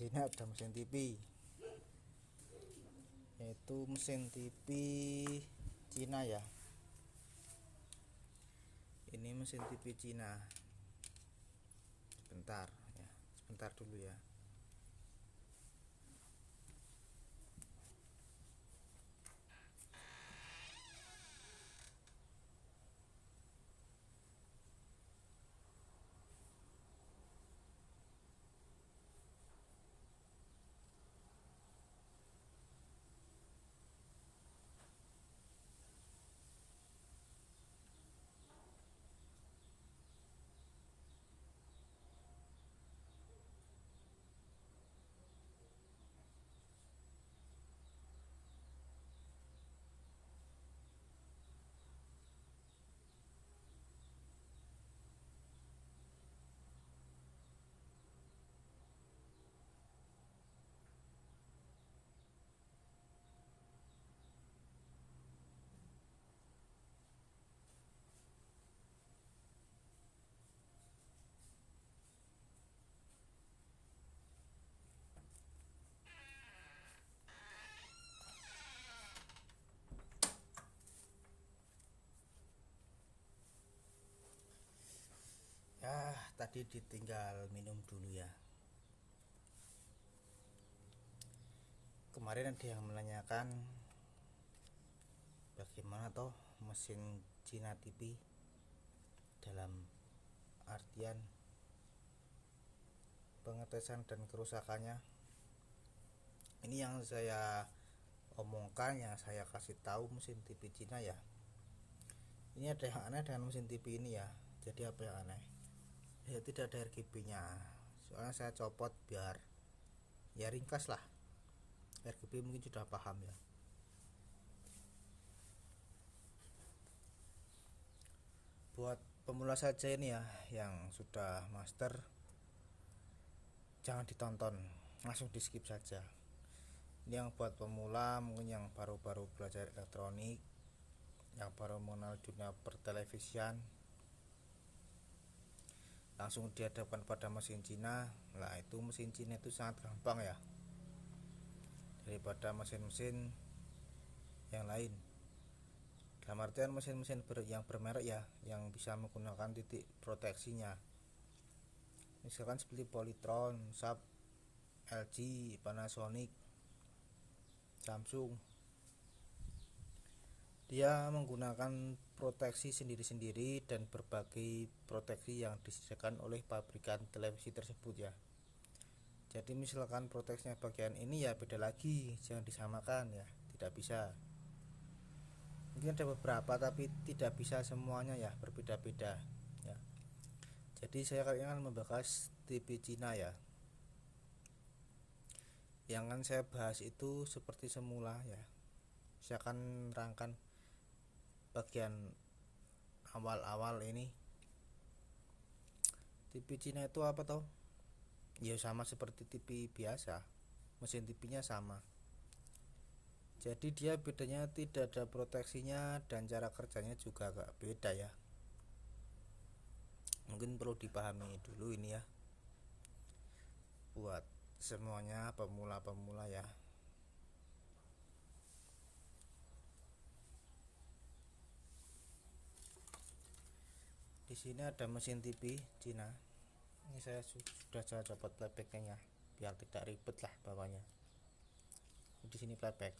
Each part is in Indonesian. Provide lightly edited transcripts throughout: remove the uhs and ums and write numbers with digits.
sini ada mesin TV, yaitu mesin TV Cina ya. Ini mesin TV Cina. Sebentar dulu ya. Tadi ditinggal minum dulu ya. Kemarin ada yang menanyakan bagaimana toh mesin Cina TV dalam artian pengetesan dan kerusakannya. Ini yang saya omongkan, yang saya kasih tahu mesin TV Cina ya. Ini ada yang aneh dengan mesin TV ini ya. Jadi apa yang aneh? Ya tidak ada RGB-nya. Soalnya saya copot biar ya ringkas lah. RGB mungkin sudah paham ya. Buat pemula saja ini ya, yang sudah master jangan ditonton, langsung di skip saja. Ini yang buat pemula, mungkin yang baru-baru belajar elektronik, yang baru mengenal dunia pertelevisian, langsung dihadapkan pada mesin Cina. Nah itu mesin Cina itu sangat gampang ya, daripada mesin-mesin yang lain. Dalam artian mesin-mesin yang bermerek ya, yang bisa menggunakan titik proteksinya, misalkan seperti Polytron, Sharp, LG, Panasonic, Samsung. Dia menggunakan proteksi sendiri-sendiri dan berbagai proteksi yang disediakan oleh pabrikan televisi tersebut ya. Jadi misalkan proteksinya bagian ini ya beda lagi, jangan disamakan ya, tidak bisa. Mungkin ada beberapa tapi tidak bisa semuanya ya, berbeda-beda ya. Jadi saya kali ini akan membahas TV Cina ya. Yang akan saya bahas itu seperti semula ya. Saya akan rangkan bagian awal-awal ini. TV Cina itu apa toh? Ya sama seperti TV biasa, mesin TV-nya sama. Jadi dia bedanya tidak ada proteksinya dan cara kerjanya juga agak beda ya. Mungkin perlu dipahami dulu ini ya, buat semuanya pemula-pemula ya. Di sini ada mesin TV Cina. Ini sudah saya copot playbacknya ya, biar tidak ribet lah bawahnya. Di sini playback.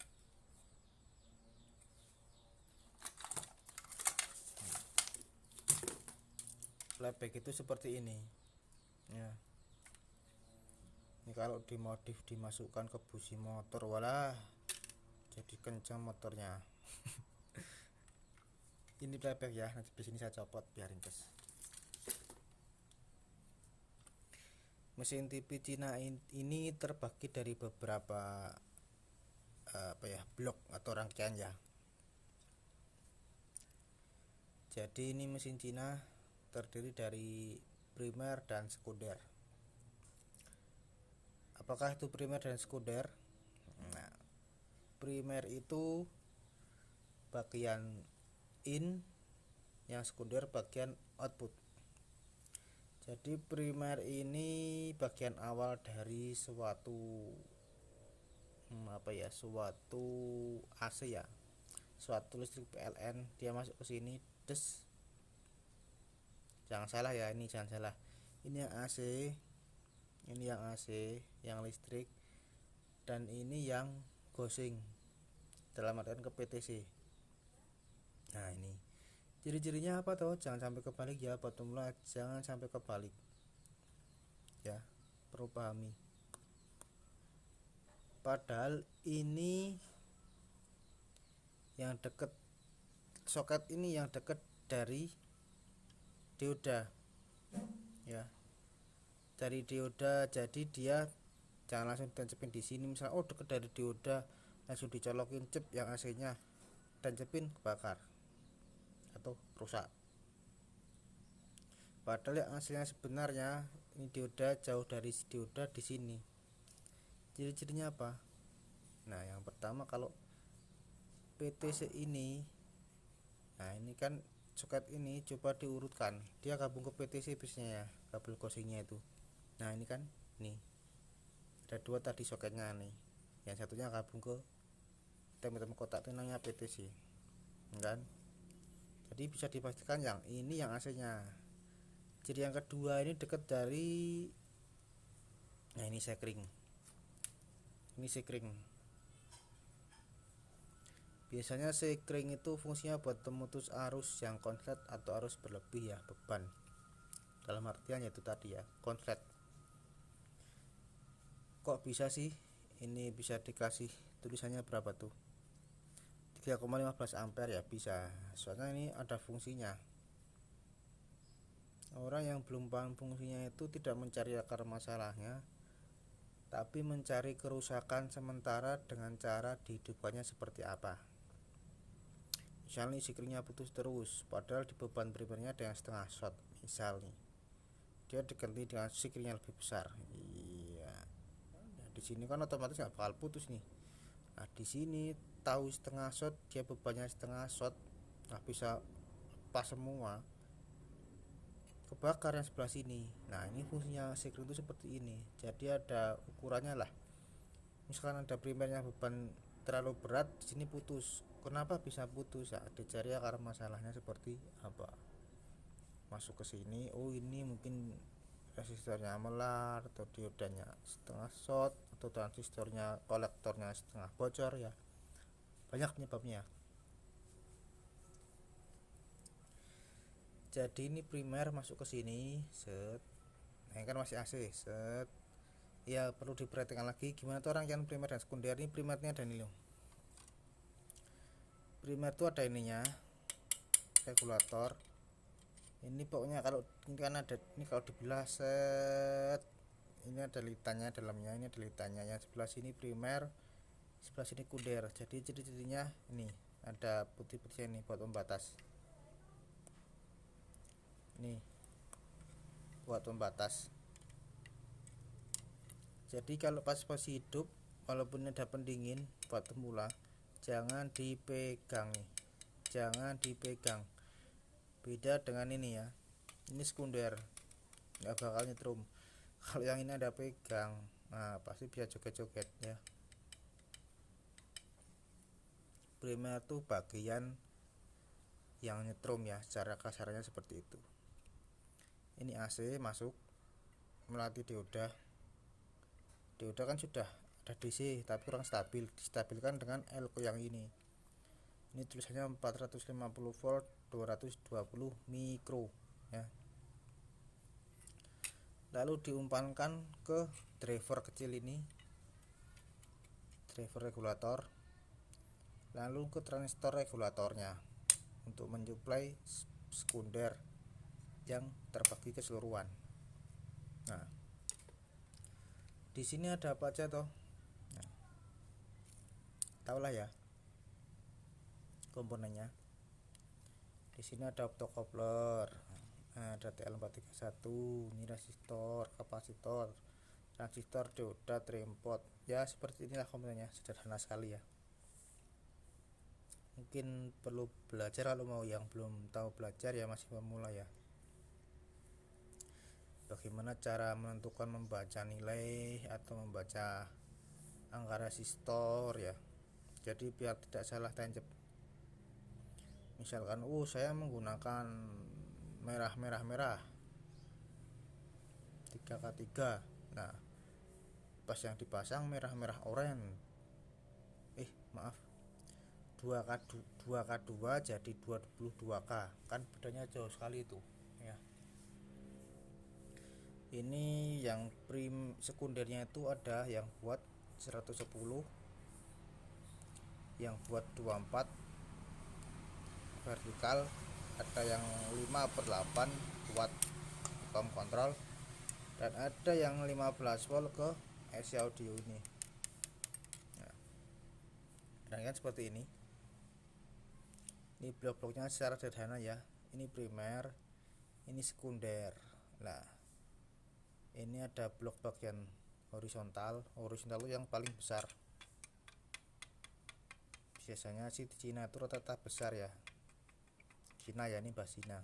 Playback itu seperti ini. Ya. Ini kalau dimodif dimasukkan ke busi motor, walah, jadi kencang motornya. Ini playback ya. Nanti di sini saya copot biar ringkas. Mesin TV Cina ini terbagi dari beberapa blok atau rangkaian ya. Jadi ini mesin Cina terdiri dari primer dan sekunder. Apakah itu primer dan sekunder? Nah, primer itu bagian in, yang sekunder bagian output. Jadi primer ini bagian awal dari suatu suatu AC ya, suatu listrik PLN. Dia masuk ke sini, des, jangan salah ya, ini jangan salah, ini yang AC, ini yang AC, yang listrik, dan ini yang gosing, dalam artian ke PTC. Nah ini ciri-cirinya apa toh? Jangan sampai kebalik ya, bottom line, jangan sampai kebalik ya, perlu pahami. Padahal ini yang deket, soket ini yang deket dari dioda ya, dari dioda. Jadi dia jangan langsung tancepin di sini. Misalnya oh deket dari dioda, langsung dicolokin cep yang AC nya, tancepin kebakar atau rusak. Padahal yang aslinya sebenarnya ini dioda jauh dari dioda di sini. Ciri-cirinya apa? Nah yang pertama, kalau PTC ini, nah ini kan soket ini coba diurutkan, dia gabung ke PTC biasanya ya, kabel cosingnya itu. Nah ini kan, nih ada dua tadi soketnya nih, yang satunya gabung ke tem-tem kotak itu namanya PTC kan. Jadi bisa dipastikan yang ini yang AC nya. Ciri yang kedua, ini dekat dari, nah ini sekring, ini sekring. Biasanya sekring itu fungsinya buat memutus arus yang konslet atau arus berlebih ya, beban. Dalam artian yaitu tadi ya, konslet. Kok bisa sih ini bisa dikasih tulisannya berapa tuh, 3,15 ampere ya? Bisa, soalnya ini ada fungsinya. Orang yang belum paham fungsinya itu tidak mencari akar masalahnya, tapi mencari kerusakan sementara dengan cara dihidupkannya seperti apa. Misalnya sikringnya putus terus, padahal di beban primernya ada yang setengah short, misal nih, dia diganti dengan sikringnya lebih besar. Iya, nah, di sini kan otomatis nggak bakal putus nih. Nah di sini tahu setengah short, dia bebannya setengah short, nah bisa pas semua, kebakar yang sebelah sini. Nah ini fungsinya sikring itu seperti ini. Jadi ada ukurannya lah. Misalkan ada primernya beban terlalu berat, di sini putus. Kenapa bisa putus ya? Dicari akar masalahnya seperti apa. Masuk ke sini, oh ini mungkin resistornya melar, atau diodanya setengah short, atau transistornya, kolektornya setengah bocor ya. Banyak penyebabnya. Jadi ini primer masuk ke sini, set. Nah, ini kan masih AC, set. Ya perlu diperhatikan lagi gimana tuh rangkaian primer dan sekunder. Ini primernya ada ini loh. Primer tuh ada ininya, regulator. Ini pokoknya kalau ini kan ada, ini kalau dibelah set, ini ada litannya dalamnya, ini ada litannya. Yang sebelah sini primer, sebelah sini kunder. Jadi ciri-cirinya ini ada putih-putih ini buat pembatas. Ini buat pembatas. Jadi kalau pas posisi hidup, walaupun ada pendingin buat pemula, jangan dipegang nih, jangan dipegang. Beda dengan ini ya, ini sekunder, nggak bakal nyetrum. Kalau yang ini ada pegang, nah pasti bisa joget-joget ya. Primer tuh bagian yang nyetrum ya, secara kasarnya seperti itu. Ini AC masuk melatih dioda. Dioda kan sudah ada DC tapi kurang stabil, distabilkan dengan elko yang ini. Ini tulisannya 450 volt 220 mikro ya. Lalu diumpankan ke driver kecil ini, driver regulator, lalu ke transistor regulatornya untuk mensuplai sekunder yang terbagi keseluruhan. Nah di sini ada apa aja toh? Nah, tahulah ya komponennya. Di sini ada optocoupler, ada TL431, ini resistor, kapasitor, transistor, dioda, tripod. Ya seperti inilah komponennya, sederhana sekali ya. Mungkin perlu belajar kalau mau, yang belum tahu belajar ya masih pemula ya. bagaimana cara menentukan membaca nilai atau membaca angka resistor ya. Jadi biar tidak salah tancap. Misalkan saya menggunakan merah 3K3. Nah, pas yang dipasang merah oranye. Maaf. 2K2 jadi 22K. Kan bedanya jauh sekali itu ya. Ini yang sekundernya itu ada yang buat 110, yang buat 24 vertikal, ada yang 5/8 buat com kontrol, dan ada yang 15 volt ke IC audio ini. Nah, dan kan seperti ini. Ini blok-bloknya secara sederhana ya. Ini primer, ini sekunder. Nah, ini ada blok bagian horizontal itu yang paling besar. Biasanya sih di Cina itu rata-rata besar ya. Cina ya, ini bahas Cina.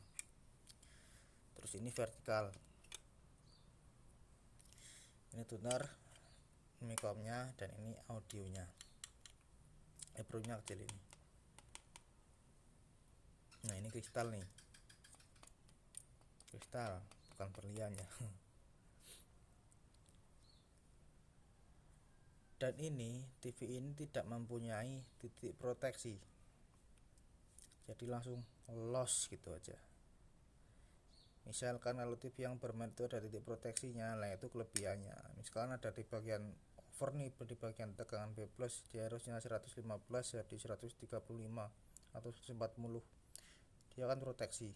Terus ini vertikal. Ini tuner, ini komnya, dan ini audionya. Pro-nya kecil ini. Nah, ini kristal nih. Kristal, bukan berlian ya. Dan ini TV ini tidak mempunyai titik proteksi, jadi langsung loss gitu aja. Misalkan kalau TV yang bermain itu ada titik proteksinya, nah itu kelebihannya. Misalkan ada di bagian over nih, di bagian tegangan B+, dia harusnya 115 jadi 135 atau 140, dia akan proteksi,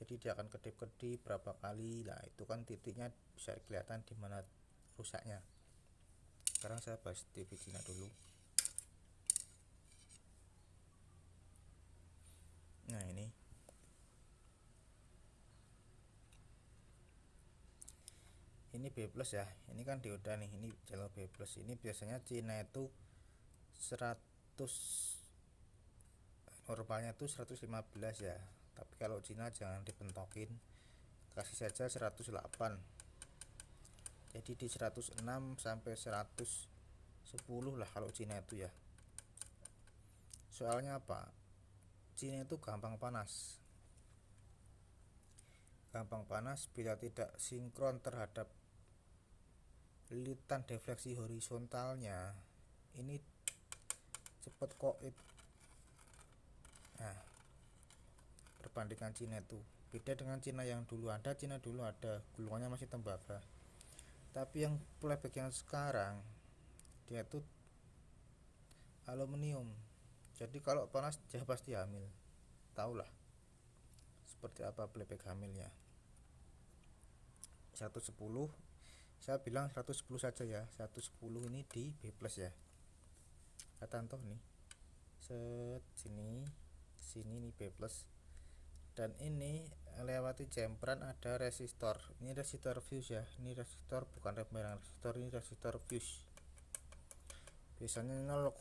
jadi dia akan kedip-kedip berapa kali. Nah itu kan titiknya bisa kelihatan di mana rusaknya. Sekarang saya bahas TV Cina dulu. Nah ini B+ ya, ini kan dioda nih, ini jalur B+. Ini biasanya Cina itu 100, normalnya itu 115 ya, tapi kalau Cina jangan dipentokin, kasih saja 108. Jadi di 106 sampai 110 lah kalau Cina itu ya. Soalnya apa? Cina itu gampang panas bila tidak sinkron terhadap lilitan defleksi horizontalnya, ini cepet koit. Nah, perbandingan Cina itu beda dengan Cina yang dulu ada. Cina dulu ada gulungannya masih tembaga, tapi yang playback yang sekarang dia itu aluminium, jadi kalau panas dia pasti hamil. Tahulah seperti apa playback hamilnya. 110, saya bilang 110 saja ya. 110 ini di B+ ya. Kata toh nih. Sini nih B+. Dan ini lewati jempran ada resistor. Ini resistor fuse ya. Ini resistor bukan remberan resistor, ini resistor fuse. Biasanya 0,1,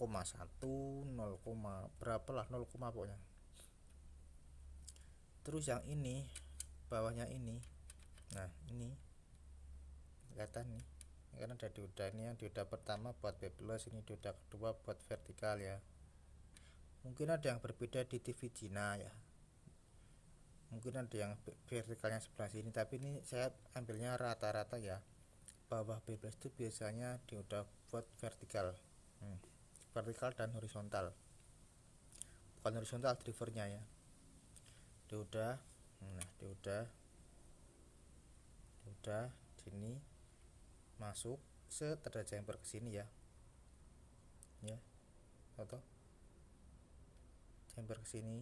0, berapa lah, 0, pokoknya. Terus yang ini bawahnya ini, nah ini kelihatan nih, karena ada dioda. Ini yang dioda pertama buat B+, ini dioda kedua buat vertikal ya. Mungkin ada yang berbeda di TV Cina ya, mungkin ada yang vertikalnya sebelah sini, tapi ini saya ambilnya rata-rata ya. Bawah B+ itu biasanya dioda buat vertikal, vertikal dan horizontal, bukan horizontal drivernya ya. Dioda, nah dioda sini masuk, ada jumper ke sini ya, atau jumper ke sini,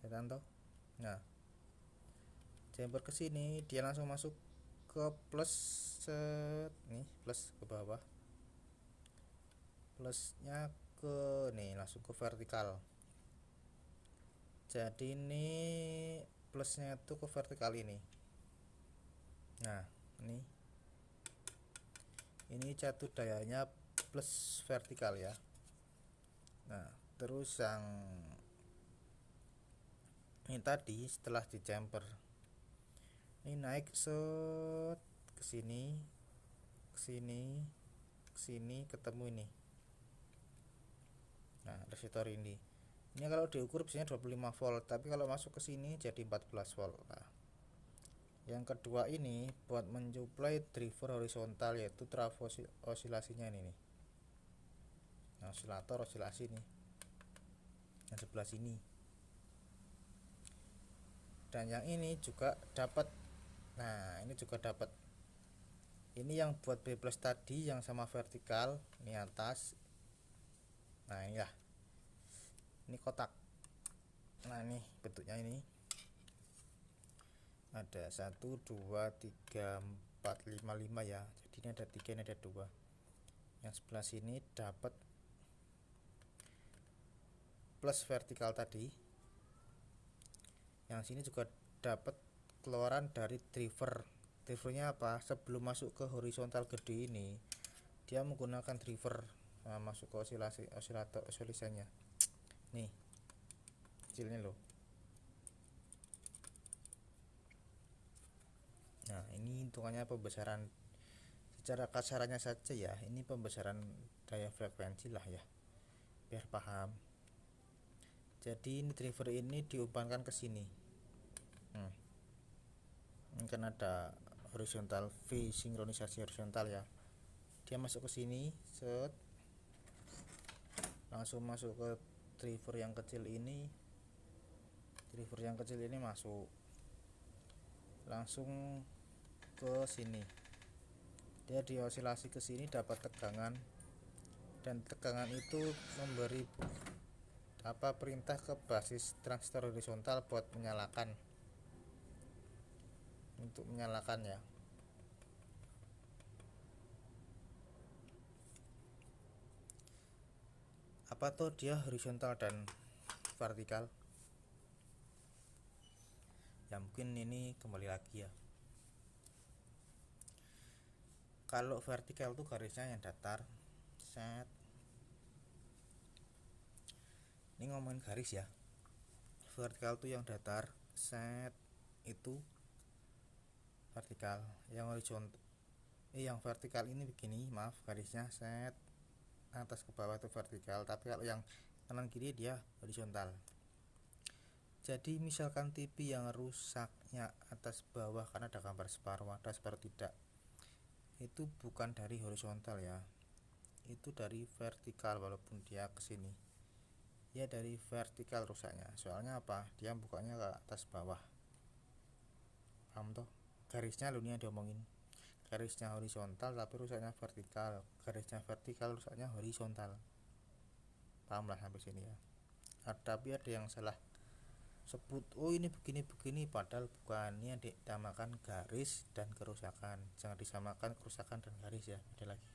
ya toh. Nah, jumper ke sini dia langsung masuk ke plus, nih plus ke bawah, plusnya ke nih langsung ke vertikal. Jadi ini plusnya itu ke vertikal ini. Nah ini catu dayanya plus vertikal ya. Nah terus yang ini tadi setelah di jumper Ini naik set ke sini, ke sini, ke sini, ketemu ini. Nah, resistor ini kalau diukur biasanya 25 volt, tapi kalau masuk ke sini jadi 14 volt. Nah, yang kedua ini buat mensuplai driver horizontal, yaitu trafo osilasinya ini nih. Nah, osilator osilasi nih yang sebelah sini. Dan yang ini juga dapat. Nah, ini juga dapat. Ini yang buat B plus tadi yang sama vertikal, ini atas. Nah, ini ya. Ini kotak. Nah, ini bentuknya ini. Ada 1 2 3 4 5 5 ya. Jadi ini ada 3, ini ada 2. Yang sebelah sini dapat plus vertikal tadi. Yang sini juga dapat keluaran dari driver. Drivernya apa? Sebelum masuk ke horizontal gede ini, dia menggunakan driver. Nah, masuk ke osilator oscillation-nya. Nih, kecilnya loh. Nah, ini hitungannya pembesaran secara kasarannya saja ya. Ini pembesaran daya frekuensi lah ya, biar paham. Jadi ini driver ini diumpankan ke sini. Ini kan ada horizontal V, sinkronisasi horizontal ya. Dia masuk ke sini, set, langsung masuk ke driver yang kecil ini. Driver yang kecil ini masuk langsung ke sini. Dia diosilasi ke sini, dapat tegangan, dan tegangan itu memberi perintah ke basis transistor horizontal buat menyalakan, untuk menyalakan ya. Apa tuh dia horizontal dan vertikal? Ya mungkin ini kembali lagi ya. Kalau vertikal tuh garisnya yang datar, set. Ini ngomongin garis ya. Vertikal tuh yang datar, set, itu vertikal. Yang horizontal, yang vertikal ini begini, maaf, garisnya set, atas ke bawah itu vertikal. Tapi kalau yang kanan kiri dia horizontal. Jadi misalkan TV yang rusaknya atas bawah karena ada gambar separuh, ada separuh tidak, itu bukan dari horizontal ya, itu dari vertikal. Walaupun dia ke sini ya dari vertikal rusaknya. Soalnya apa? Dia bukanya ke atas bawah. Paham toh? Garisnya lo nih yang diomongin. Garisnya horizontal tapi rusaknya vertikal. Garisnya vertikal rusaknya horizontal. Paham lah sampai sini ya. Tapi ada yang salah sebut, oh ini begini padahal bukan. Ini yang dinamakan garis dan kerusakan. Jangan disamakan kerusakan dan garis ya, beda lagi.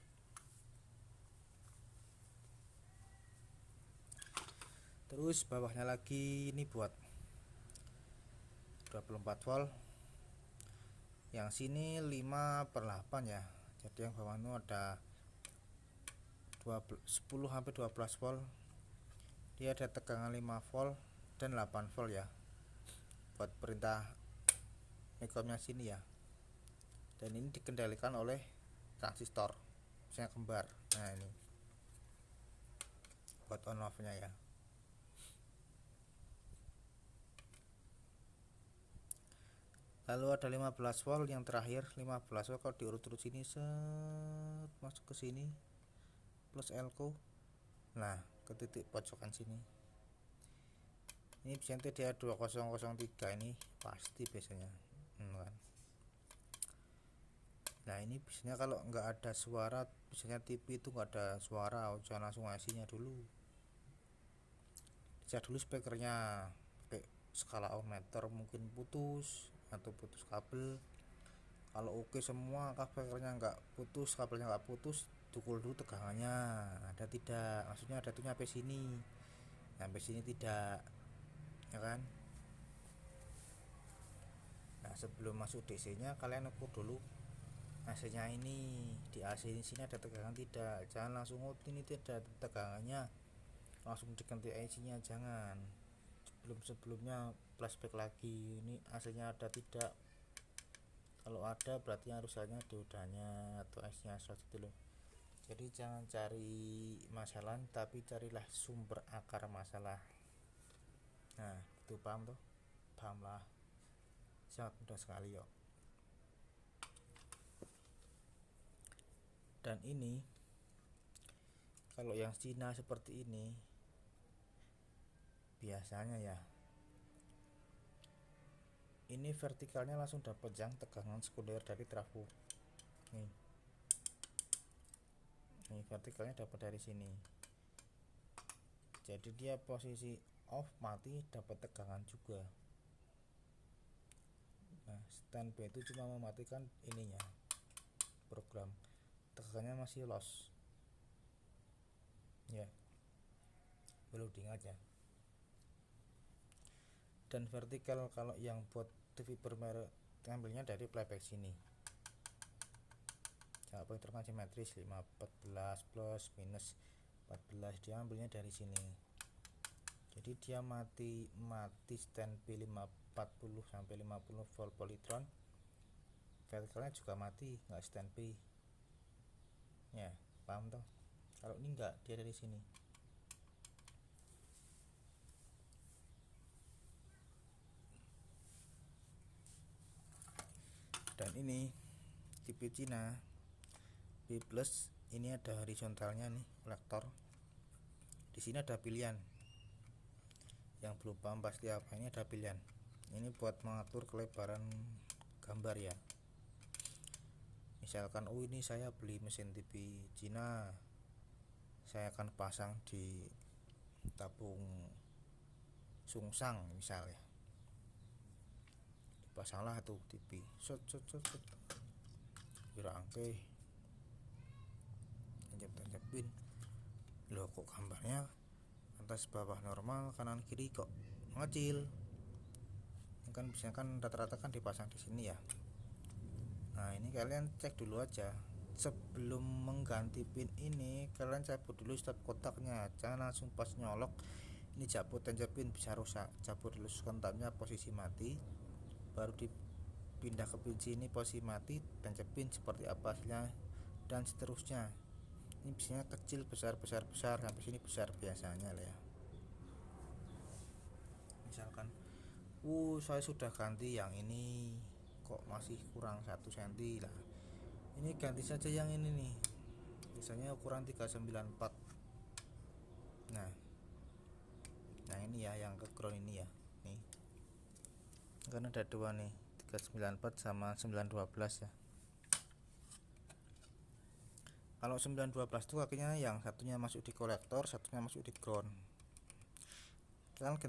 Terus bawahnya lagi ini buat 24 volt. Yang sini 5/8 ya. Jadi yang bawah itu ada 10 sampai 12 volt. Dia ada tegangan 5 volt dan 8 volt ya. Buat perintah Ekomnya sini ya. Dan ini dikendalikan oleh transistor, misalnya kembar. Nah, ini buat on off nya ya. Lalu ada 15 volt yang terakhir. 15 volt kalau diurut-urut sini, set, masuk ke sini plus elko. Nah, ke titik pojokan sini. Ini biasanya dia 2003 ini pasti biasanya. Kan. Nah, ini biasanya kalau nggak ada suara, biasanya TV itu nggak ada suara, jangan langsung IC-nya dulu. Cek dulu speakernya, pakai skala ohmmeter, mungkin putus atau putus kabel. Kalau oke semua, speakernya nggak putus, kabelnya nggak putus, tukul dulu tegangannya ada tidak, maksudnya ada tuh nyampe sini, sampai sini tidak, ya kan. Nah, sebelum masuk DC nya kalian ukur dulu AC nya ini, di AC ini sini ada tegangan tidak. Jangan langsung ini tidak ada tegangannya langsung diganti AC nya, jangan. Sebelumnya flashback lagi, ini AC nya ada tidak, Kalau ada berarti yang rusaknya diodanya atau IC-nya short gitu loh. Jadi jangan cari masalah, tapi carilah sumber akar masalah. Nah itu paham tuh, paham lah, sangat mudah sekali yuk. Dan ini kalau yang Cina seperti ini biasanya ya, ini vertikalnya langsung dapat yang tegangan sekunder dari trafo. Nih vertikalnya dapat dari sini. Jadi dia posisi off mati dapat tegangan juga. Nah standby itu cuma mematikan ininya, program, tegangannya masih loss ya, perlu diingat ya. Dan vertikal kalau yang buat TV bermerek ngambilnya dari playback sini, jangan pointer kan simetris 514 plus minus 14, dia ambilnya dari sini. Jadi dia mati standby 40 sampai 50 volt polytron, vertikalnya juga mati, nggak standby ya, paham toh? Kalau ini enggak, dia dari sini. Dan ini TV Cina B plus, ini ada horizontalnya nih, kolektor. Di sini ada pilihan. Yang belum paham pasti apa ini, ada pilihan. Ini buat mengatur kelebaran gambar ya. Misalkan oh ini saya beli mesin TV Cina, saya akan pasang di tabung sungsang misalnya, dipasanglah tuh TV set angke tancapin, loh kok gambarnya atas bawah normal, kanan kiri kok ngecil, kan biasanya kan rata-rata kan dipasang di sini ya. Nah ini kalian cek dulu aja sebelum mengganti pin ini, kalian cabut dulu stop kotaknya, jangan langsung pas nyolok ini cabut tancapin, bisa rusak. Cabut dulu kontaknya posisi mati, baru dipindah ke pin sini posisi mati, tancapin seperti apa hasilnya, dan seterusnya. Ini biasanya kecil besar sampai sini besar biasanya lah ya. Misalkan saya sudah ganti yang ini kok masih kurang 1 cm lah, ini ganti saja yang ini nih, misalnya ukuran 394. Nah ini ya yang ke ground ini ya, nih karena ada dua nih, 394 sama 912 ya. Kalau 912 tuh akhirnya yang satunya masuk di kolektor, satunya masuk di ground. Kalian